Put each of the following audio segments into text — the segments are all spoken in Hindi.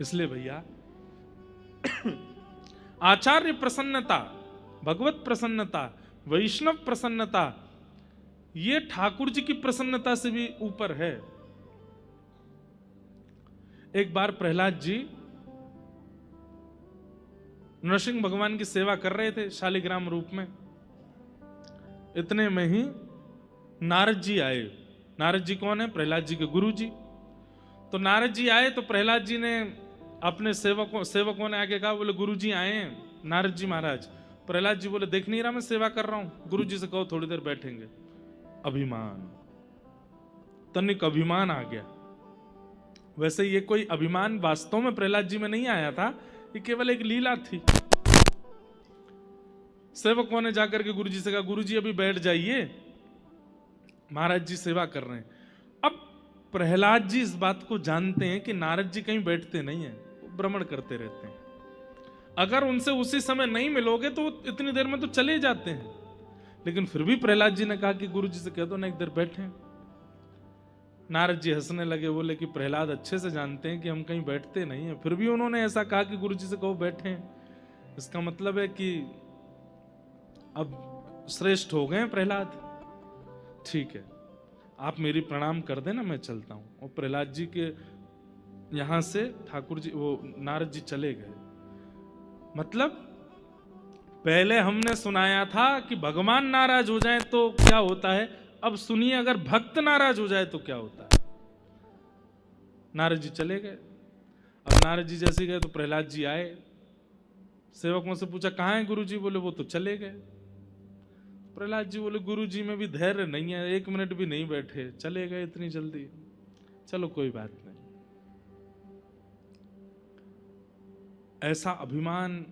इसलिए भैया आचार्य प्रसन्नता, भगवत प्रसन्नता, वैष्णव प्रसन्नता, ये ठाकुर जी की प्रसन्नता से भी ऊपर है। एक बार प्रहलाद जी नरसिंह भगवान की सेवा कर रहे थे शालिग्राम रूप में। इतने में ही नारद जी आए। नारद जी कौन है? प्रहलाद जी के गुरु जी। तो नारद जी आए तो प्रहलाद जी ने अपने सेवकों ने आगे कहा, बोले गुरु जी आए हैं नारद जी महाराज। प्रहलाद जी बोले देख नहीं रहा मैं सेवा कर रहा हूं, गुरु जी से कहो थोड़ी देर बैठेंगे। अभिमान, तनिक अभिमान आ गया। वैसे ये कोई अभिमान वास्तव में प्रहलाद जी में नहीं आया था, ये केवल एक लीला थी। सेवकों ने जाकर के गुरु जी से कहा, गुरु जी अभी बैठ जाइए, महाराज जी सेवा कर रहे हैं। अब प्रहलाद जी इस बात को जानते हैं कि नारद जी कहीं बैठते नहीं है, भ्रमण करते रहते हैं। अगर उनसे उसी समय नहीं मिलोगे तो इतनी देर में तो चले जाते हैं। लेकिन फिर भी प्रहलाद जी ने कहा कि गुरु जी से कह दो ना एक देर बैठे। नारद जी हंसने लगे, बोले कि प्रहलाद अच्छे से जानते हैं कि हम कहीं बैठते नहीं हैं, फिर भी उन्होंने ऐसा कहा कि गुरु जी से कहो बैठे। इसका मतलब है कि अब श्रेष्ठ हो गए प्रहलाद। ठीक है, आप मेरी प्रणाम कर देना, मैं चलता हूं। और प्रहलाद जी के यहां से ठाकुर जी, वो नारद जी चले गए। मतलब पहले हमने सुनाया था कि भगवान नाराज हो जाए तो क्या होता है, अब सुनिए अगर भक्त नाराज हो जाए तो क्या होता है। नारद जी चले गए। अब नारद जी जैसे गए तो प्रहलाद जी आए, सेवकों से पूछा कहाँ है गुरु जी? बोले वो तो चले गए। प्रहलाद जी बोले गुरु जी में भी धैर्य नहीं है, 1 मिनट भी नहीं बैठे, चले गए इतनी जल्दी। चलो कोई बात नहीं। ऐसा अभिमान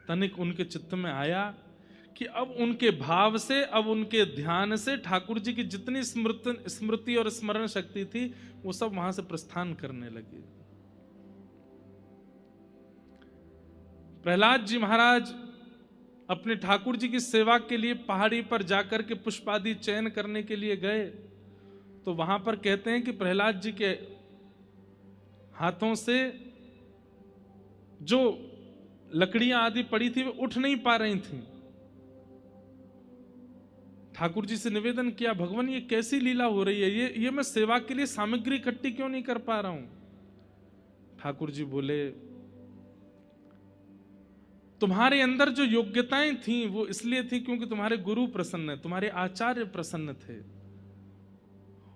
तनिक उनके चित्त में आया कि अब उनके भाव से, अब उनके ध्यान से ठाकुर जी की जितनी स्मृति और स्मरण शक्ति थी वो सब वहां से प्रस्थान करने लगी। प्रहलाद जी महाराज अपने ठाकुर जी की सेवा के लिए पहाड़ी पर जाकर के पुष्पादि चयन करने के लिए गए तो वहां पर कहते हैं कि प्रहलाद जी के हाथों से जो लकड़ियां आदि पड़ी थी वो उठ नहीं पा रही थी। ठाकुर जी से निवेदन किया, भगवान ये कैसी लीला हो रही है, ये मैं सेवा के लिए सामग्री इकट्ठी क्यों नहीं कर पा रहा हूं? ठाकुर जी बोले तुम्हारे अंदर जो योग्यताएं थी वो इसलिए थी क्योंकि तुम्हारे गुरु प्रसन्न, तुम्हारे आचार्य प्रसन्न थे।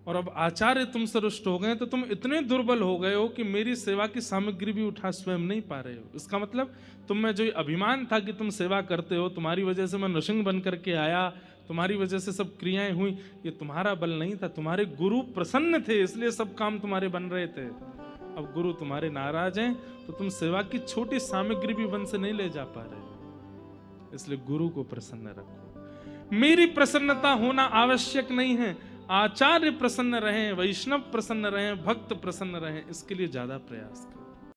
और अब आचार्य तुमसे रुष्ट हो गए तो तुम इतने दुर्बल हो गए हो कि मेरी सेवा की सामग्री भी उठा स्वयं नहीं पा रहे हो। इसका मतलब तुम में जो अभिमान था कि तुम सेवा करते हो, तुम्हारी वजह से मैं नृसिंह बन करके आया, तुम्हारी वजह से सब क्रियाएं हुई, ये तुम्हारा बल नहीं था, तुम्हारे गुरु प्रसन्न थे इसलिए सब काम तुम्हारे बन रहे थे। अब गुरु तुम्हारे नाराज हैं तो तुम सेवा की छोटी सामग्री भी वन से नहीं ले जा पा रहे। इसलिए गुरु को प्रसन्न रखो। मेरी प्रसन्नता होना आवश्यक नहीं है, आचार्य प्रसन्न रहें, वैष्णव प्रसन्न रहें, भक्त प्रसन्न रहें, इसके लिए ज्यादा प्रयास करो।